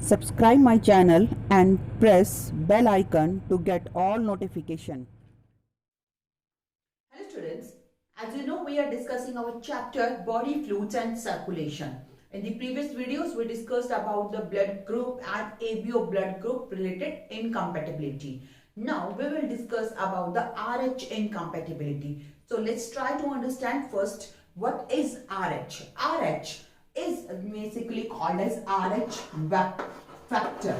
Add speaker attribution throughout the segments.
Speaker 1: Subscribe my channel and press bell icon to get all notification.
Speaker 2: Hello students, as you know we are discussing our chapter body fluids and circulation. In the previous videos we discussed about the blood group and ABO blood group related incompatibility. Now we will discuss about the RH incompatibility. So let's try to understand first what is RH. RH is basically called as RH factor.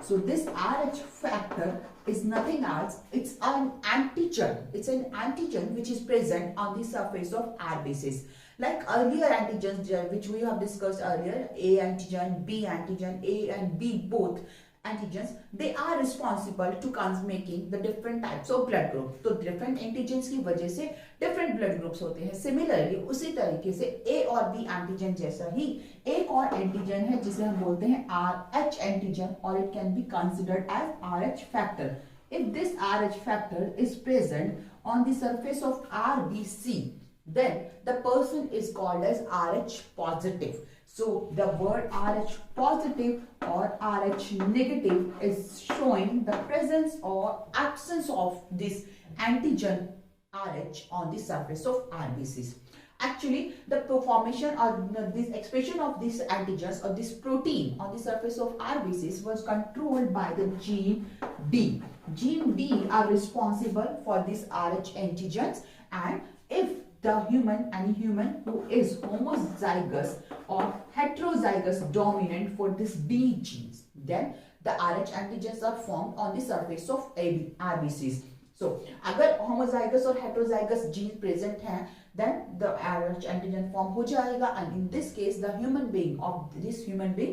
Speaker 2: So this RH factor is nothing else, it's an antigen. It's an antigen which is present on the surface of RBCs. Like earlier antigens which we have discussed earlier, A antigen, B antigen, A and B both antigens, they are responsible to making the different types of blood group. तो different antigens की वजह से different blood groups होते हैं. Similarly उसी तरीके से A और B antigen जैसा ही एक और antigen है जिसे हम बोलते हैं RH antigen or it can be considered as RH factor. If this RH factor is present on the surface of RBC, then the person is called as RH positive. So the word RH positive or RH negative is showing the presence or absence of this antigen RH on the surface of RBCs. Actually, the formation or this expression of these antigens or this protein on the surface of RBCs was controlled by the gene D. Gene D are responsible for these RH antigens, and if any human who is homozygous or heterozygous dominant for this D genes, then the RH antigens are formed on the surface of RBCs. So, अगर homozygous or heterozygous gene present हैं, then the RH antigen form हो जाएगा, and in this case, the human being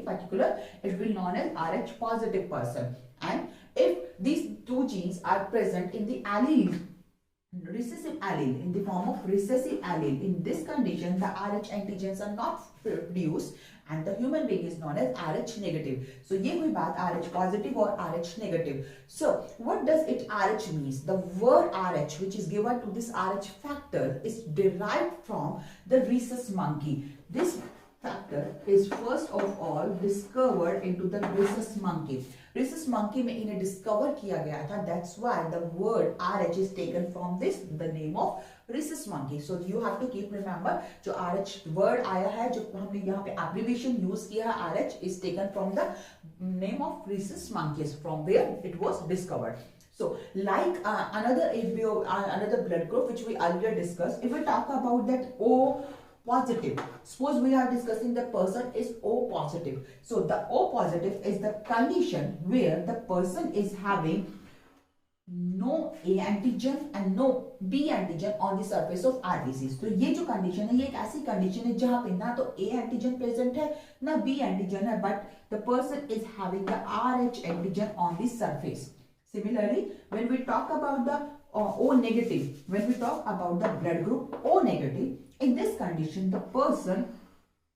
Speaker 2: particular, it will be known as RH positive person. And if these two genes are present in the allele, recessive allele, in the form of recessive allele, in this condition the RH antigens are not produced and the human being is known as RH negative. So ये हुई बात RH positive or RH negative. So what does it RH means? The word RH which is given to this RH factor is derived from the rhesus monkey. This factor is first of all discovered into the rhesus monkey. Rhesus monkey में इन्हें discover किया गया था. That's why the word RH is taken from this, the name of rhesus monkey. So you have to keep remember जो RH word आया है, जो हमने यहाँ पे abbreviation use किया है, RH is taken from the name of rhesus monkeys, from where it was discovered. So, like another another blood group which we earlier discussed, if we talk about that O positive, suppose we are discussing the person is O positive. So the O positive is the condition where the person is having no A antigen and no B antigen on the surface of RBCs. तो ये जो condition है, ये एक ऐसी condition है जहाँ पे ना तो A antigen present है ना B antigen है, but the person is having the RH antigen on the surface. Similarly, when we talk about the O negative, when we talk about the blood group O negative, in this condition, the person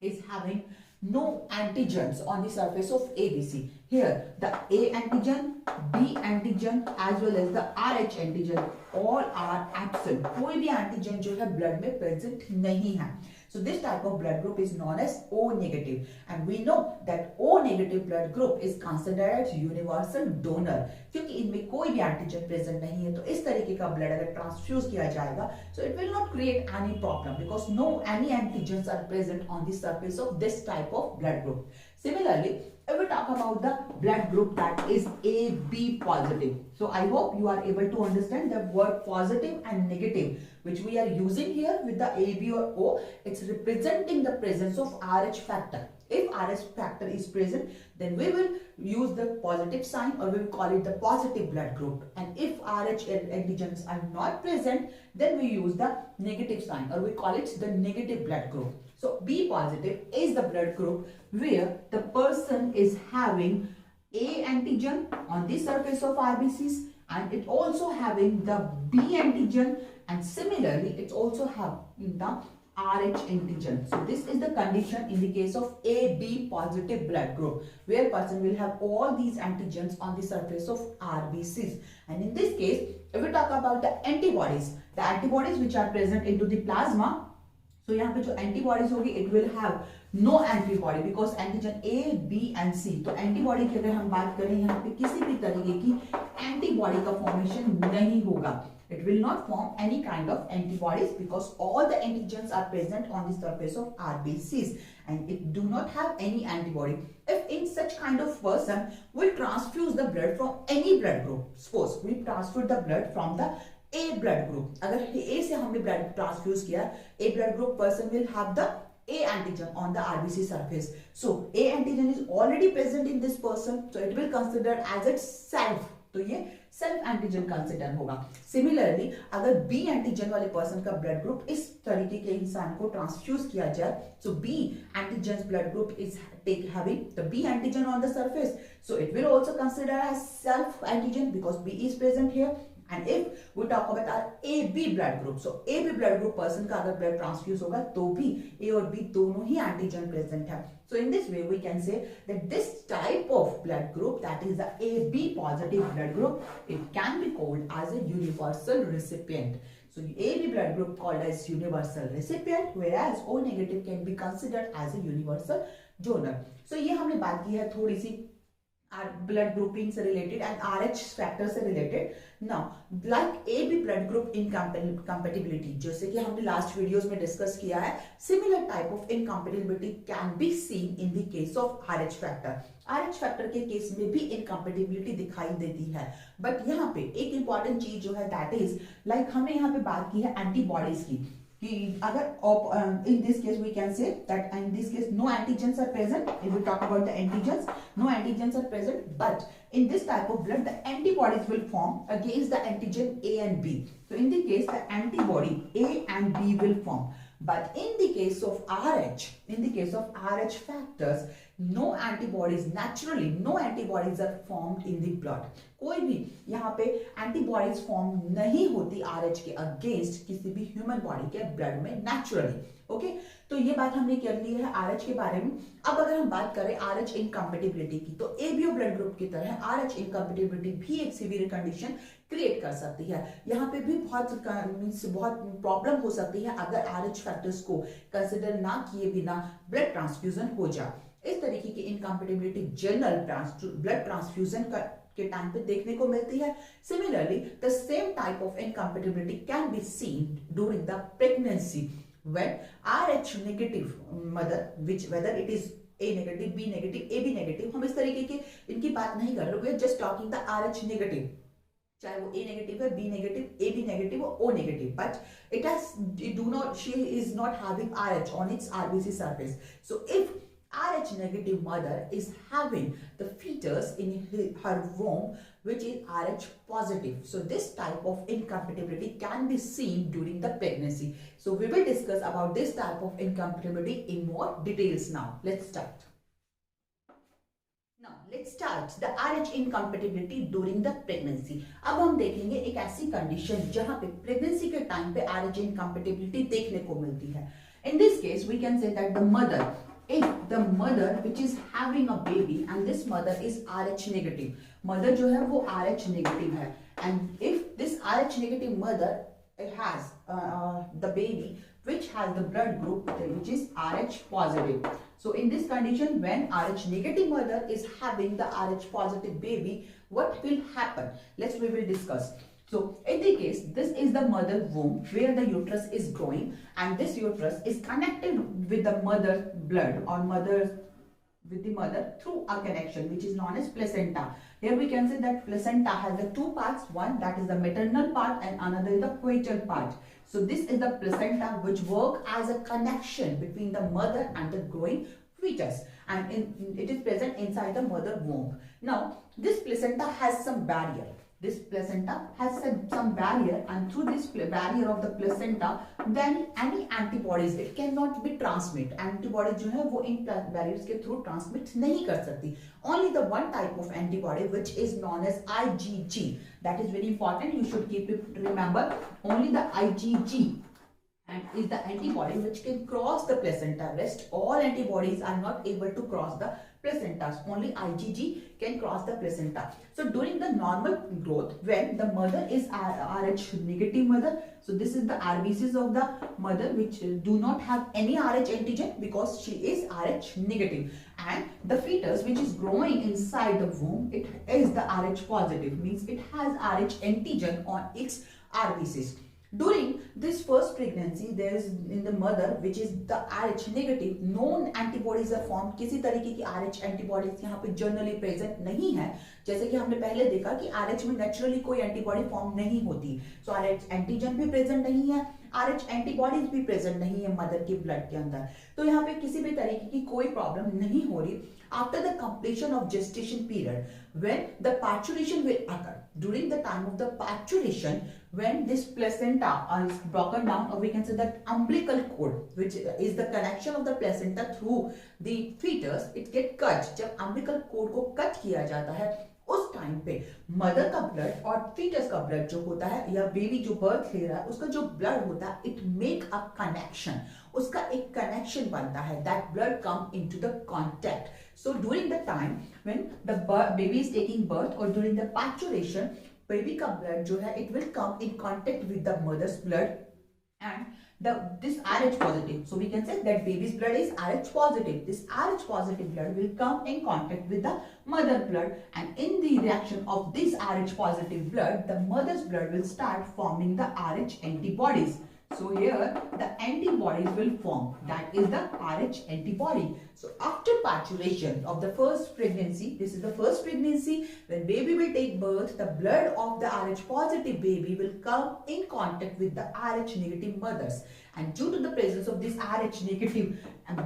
Speaker 2: is having no antigens on the surface of ABC. Here, the A antigen, B antigen as well as the RH antigen all are absent. कोई भी antigen जो है blood में present नहीं है. So this type of blood group is known as O negative, and we know that O negative blood group is considered as universal donor क्योंकि इनमें कोई भी antigen present नहीं है. तो इस तरीके का blood अगर transfuse किया जाएगा, so it will not create any problem because no any antigens are present on the surface of this type of blood group. Similarly, if we talk about the blood group that is AB positive, so I hope you are able to understand the word positive and negative which we are using here with the AB or O. It's representing the presence of RH factor. If RH factor is present, then we will use the positive sign or we will call it the positive blood group. And if RH antigens are not present, then we use the negative sign or we call it the negative blood group. So B positive is the blood group where the person is having A antigen on the surface of RBCs and it also having the B antigen, and similarly it's also having the RH antigen. So this is the condition in the case of AB positive blood group where person will have all these antigens on the surface of RBCs. And in this case, if we talk about the antibodies which are present into the plasma, So यहाँ पे जो antibodies होगी it will have no antibody because antigen A B and C. तो antibody की अगर हम बात करें यहाँ पे किसी भी तरीके की एंटीबॉडी का फॉर्मेशन नहीं होगा। It will not form any kind of antibodies because all the antigens are present on the surface of RBCs and it do not have any antibody. If in such kind of person we transfuse the blood from any blood group, suppose we transfer the blood from the A blood group, अगर A से हमने blood transfuse किया, A blood group person will have the A antigen on the RBC surface. So A antigen is already present in this person, so it will consider as its self. तो ये self antigen consider होगा। Similarly अगर B antigen वाले person का blood group इस तरीके के इंसान को ट्रांसफ्यूज किया जाए, so B antigen blood group is having the B antigen on the surface, so it will also consider as self antigen because B is present here. And if we talk about our AB blood group, so AB blood group person का अगर blood transfuse होगा तो भी A और B दोनों ही antigen present है। So in this way we can say that this type of blood group, that is the AB positive blood group, it can be called as a universal recipient. So AB blood group called as universal recipient, whereas O negative can be considered as a universal donor. So ये हमने बात की है थोड़ी सी blood grouping से related and RH factor से related. Now, like AB blood group incompatibility, जैसे कि हमने last videos में discuss किया है, similar type of incompatibility can be seen in the case of RH factor. RH factor के case में भी incompatibility दिखाई देती है, but यहाँ पे एक important चीज जो है that is like हमने यहाँ पे बात की है antibodies की, कि अगर in this case we can say that in this case no antigens are present. If we talk about the antigens, no antigens are present, but in this type of blood the antibodies will form against the antigen A and B. So in the case the antibody A and B will form, but in the case of RH factors, no antibodies, naturally no antibodies are formed in the blood. कोई भी यहाँ पे antibodies form नहीं होती RH के against किसी भी human body के ब्लड में नेचुरली। ओके, तो ये बात हमने कर ली है RH के बारे में। अब अगर हम बात करें RH इनकम्पेटिबिलिटी की, तो एबीओ ब्लड ग्रुप की तरह RH इनकम्पेटिबिलिटी भी एक सीवियर कंडीशन क्रिएट कर सकती है। यहाँ पे भी बहुत प्रॉब्लम हो सकती है अगर RH फैक्टर्स को कंसिडर ना किए बिना ब्लड ट्रांसफ्यूजन हो जाए। इस तरीके की इनकम्पेटिबिलिटी जनरल ब्लड ट्रांसफ्यूजन के टाइम पे देखने को मिलती है। Similarly the same type of incompatibility can be seen during the pregnancy when RH negative mother, which whether it is A negative, B negative, AB negative, हम इस तरीके की इनकी बात नहीं कर रहे, we are just talking the RH negative, चाहे वो A नेगेटिव है, B नेगेटिव, AB नेगेटिव और O negative, but she is not having RH on its RBC surface. So if RH negative mother is having the fetus in her womb which is RH positive, so this type of incompatibility can be seen during the pregnancy. So we will discuss about this type of incompatibility in more details now. Let's start. Now let's start the RH incompatibility during the pregnancy. अब हम देखेंगे एक ऐसी condition जहां पे pregnancy के time पे RH incompatibility देखने को मिलती है। In this case we can say that the mother, if the mother which is having a baby and this mother is RH negative, mother जो है वो RH negative है, and if this RH negative mother has the baby which has the blood group which is RH positive, so in this condition when RH negative mother is having the RH positive baby, what will happen? We will discuss. So in the case, this is the mother womb where the uterus is growing, and this uterus is connected with the mother blood or with the mother through a connection which is known as placenta. Here we can say that placenta has the two parts, one that is the maternal part and another is the coital part. So this is the placenta which work as a connection between the mother and the growing fetus, and it is present inside the mother womb. Now this placenta has some barrier. This placenta has some barrier, and through this barrier of the placenta then any antibodies it cannot be transmit. Antibody जो है वो इन barriers के through transmit नहीं कर सकती. Only the one type of antibody which is known as IgG, that is very important, you should keep it, remember, only the IgG and is the antibody which can cross the placenta. Rest all antibodies are not able to cross the placentas. Only IgG can cross the placenta. So during the normal growth, when the mother is Rh negative mother, so this is the RBCs of the mother which do not have any Rh antigen because she is Rh negative, and the fetus which is growing inside the womb, it is the Rh positive, means it has Rh antigen on its RBCs. During this first pregnancy, there is in the mother which is the Rh negative, known antibodies are formed. किसी तरीके की Rh antibodies यहाँ पे generally present नहीं है, जैसे कि हमने पहले देखा कि Rh में नेचुरली कोई एंटीबॉडी फॉर्म नहीं होती, सो Rh एंटीजन भी प्रेजेंट नहीं है, Rh एंटीबॉडीज भी प्रेजेंट नहीं है मदर के ब्लड के अंदर, तो यहाँ पे किसी भी तरीके की कोई प्रॉब्लम नहीं हो रही. After the completion of gestation period, when the parturition will occur, during the time of the parturition, when this placenta is broken down, or we can say that umbilical cord, which is the connection of the placenta through the fetus, it get cut. जब umbilical cord को cut किया जाता है, उस time पे mother का blood और foetus का ब्लड जो होता है, या बेबी जो बर्थ ले रहा है उसका जो ब्लड होता है, इट मेक अ कनेक्शन, उसका एक कनेक्शन बनता है, that blood come into the contact. So during the time when the baby is taking birth or during the parturition, baby का blood जो है, it will come in contact with the mother's blood and this Rh positive. So we can say that baby's blood is Rh positive. This Rh positive blood will come in contact with the mother blood, and in the reaction of this Rh positive blood, the mother's blood will start forming the Rh antibodies. So here the antibodies will form, that is the Rh antibody. So after parturition of the first pregnancy, this is the first pregnancy, when baby will take birth, the blood of the Rh positive baby will come in contact with the Rh negative mothers, and due to the presence of this Rh negative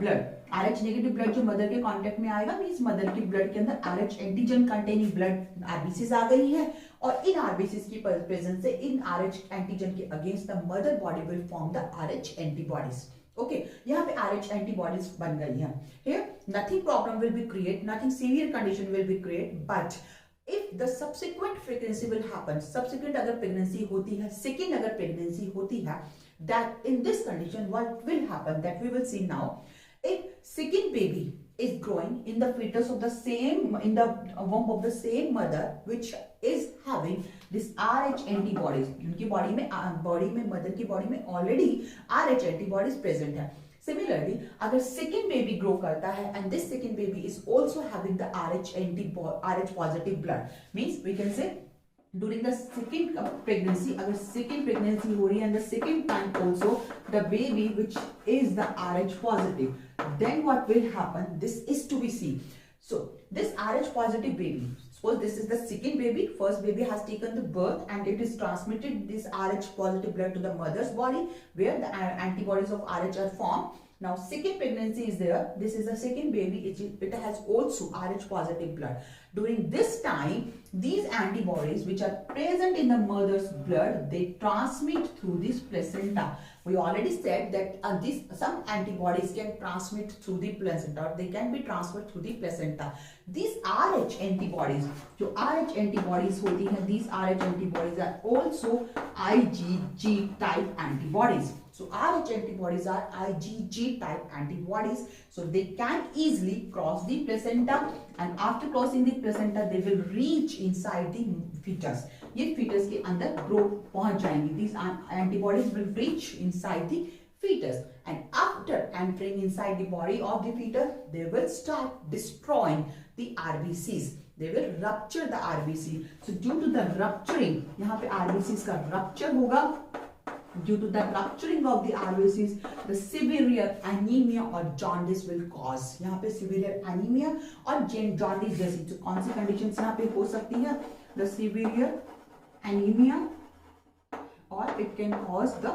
Speaker 2: blood जो mother के contact में आएगा, means mother के blood के अंदर Rh antigen containing blood RBCs आ गई है, और इन आरबीसीज की प्रेजेंस से इन Rh एंटीजन के against the mother body will form the Rh antibodies. Okay, यहाँ पे Rh एंटीबॉडीज बन गई हैं. Here nothing problem will be create, nothing severe condition will be create, but if the subsequent pregnancy will happen, subsequent अगर pregnancy होती है, second अगर pregnancy होती है, that in this condition what will happen, that we will see now. If second baby is growing in the fetus of the same, in the womb of the same mother which is having this Rh antibodies, उनकी body में mother की body में already Rh antibodies present है. Similarly, अगर second baby grow करता है and this second baby is also having the Rh positive blood, means we can say during the second pregnancy, अगर second pregnancy हो रही है and the second time also the baby which is the Rh positive, then what will happen? This is to be seen. So this Rh positive baby, suppose this is the second baby, first baby has taken the birth and it is transmitted this Rh positive blood to the mother's body where the antibodies of Rh are formed. Now second pregnancy is there, this is the second baby, it has also Rh positive blood. During this time, these antibodies which are present in the mother's blood, they transmit through this placenta. We already said that some antibodies can transmit through the placenta, or they can be transferred through the placenta. These Rh antibodies, जो Rh antibodies होती हैं, these Rh antibodies are also IgG type antibodies. So Rh antibodies are IgG type antibodies. So they can easily cross the placenta, and after crossing the placenta, they will reach inside the fetus. ये fetus के अंदर grow पहुंच जाएंगी. These antibodies will reach inside the fetus, and after entering inside the body of the fetus, they will start destroying the RBCs. They will rupture the RBC. So due to the rupturing, यहाँ पे RBCs का rupture होगा. Due to the rupturing of the RBCs, the severe anemia or jaundice will cause. यहाँ पे severe anemia और jaundice जैसी जो कौन सी conditions यहाँ पे हो सकती है? The severe anemia, or it can cause the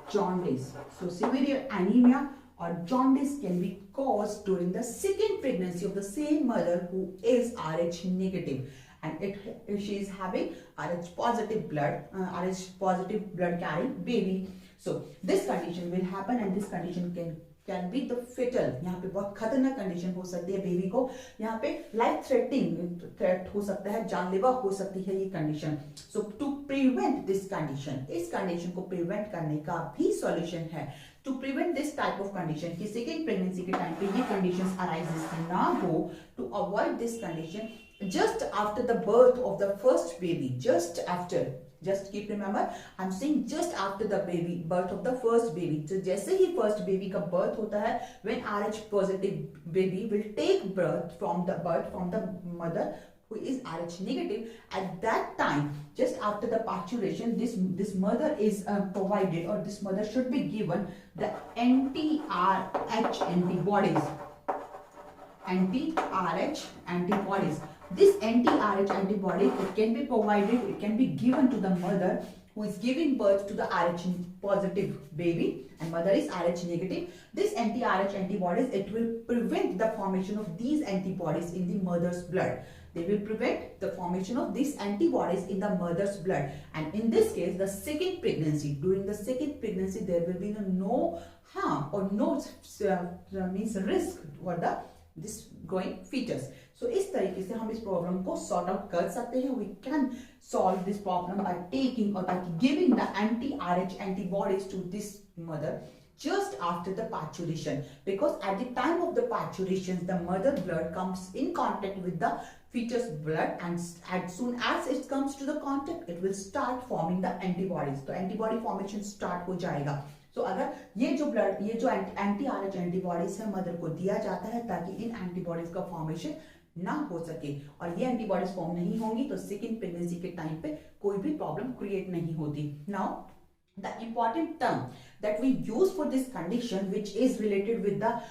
Speaker 2: jaundice. So severe anemia or jaundice can be caused during the second pregnancy of the same mother who is Rh negative, and she is having Rh positive blood carrying baby. So this condition will happen, and this condition can be the fatal. यहाँ पे बहुत खतरनाक condition हो सकती है baby को. यहाँ पे लाइफ थ्रेट हो सकता है, जानलेवा हो सकती है ये condition. So to prevent this condition, इस कंडीशन को प्रिवेंट करने का भी सॉल्यूशन है to prevent this type of condition कि second pregnancy के time पे ये conditions arises ना हो, to avoid this condition, just after the birth of the first baby, just keep remember I'm saying just after the birth of the first baby. तो जैसे ही first baby का birth होता है, when RH positive baby will take birth from the mother who is RH negative, at that time, just after the parturition, this mother is provided, or this mother should be given the anti-RH antibodies. Anti-RH antibodies. This anti-RH antibody, it can be provided, it can be given to the mother who is giving birth to the RH positive baby, and mother is RH negative. This anti-RH antibodies, it will prevent the formation of these antibodies in the mother's blood. They will prevent the formation of these antibodies in the mother's blood. And in this case, the second pregnancy, during the second pregnancy, there will be no harm or no means risk for this growing fetus. So इस तरीके से हम इस problem को sort out कर सकते हैं. We can solve this problem by taking or by giving the anti-RH antibodies to this mother just after the parturition, because at the time of the parturition the mother blood comes in contact with the fetus blood, and as soon as it comes to the contact it will start forming the antibodies. तो antibody formation start हो जाएगा. तो अगर ये जो anti-RH antibodies है mother को दिया जाता है ताकि इन antibodies का formation ना हो सके, और ये एंटीबॉडीज फॉर्म नहीं होंगी तो सेकेंड प्रेगनेंसी के टाइम पे कोई भी प्रॉब्लम क्रिएट नहीं होती. Now the important term that we use for this condition, which is related with the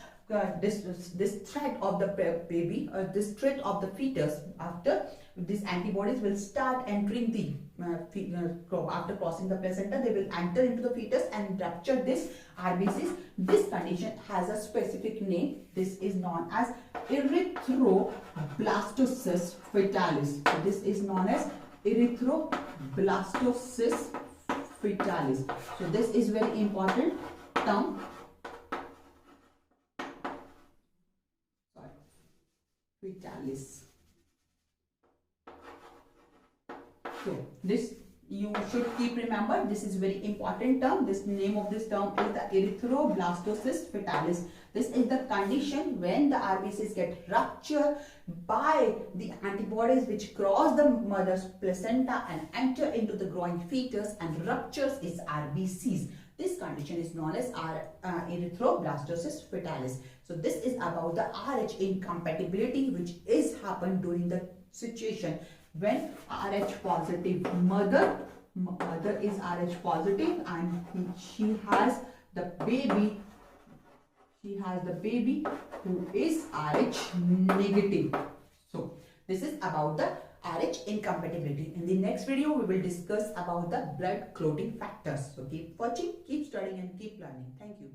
Speaker 2: this threat of the baby, or this threat of the fetus, after these antibodies will start entering the after crossing the placenta, they will enter into the fetus and rupture this RBCs. This condition has a specific name. This is known as erythroblastosis fetalis. So this is known as erythroblastosis fetalis. So this is very important term. Fetalis. So this you should keep remember. This is very important term. This name of this term is the erythroblastosis fetalis. This is the condition when the RBCs get ruptured by the antibodies which cross the mother's placenta and enter into the growing fetus and ruptures its RBCs. This condition is known as erythroblastosis fetalis. So this is about the RH incompatibility which is happened during the situation when RH positive mother is RH positive and she has the baby who is RH negative. So this is about the RH incompatibility. In the next video we will discuss about the blood clotting factors. So keep watching, keep studying and keep learning. Thank you.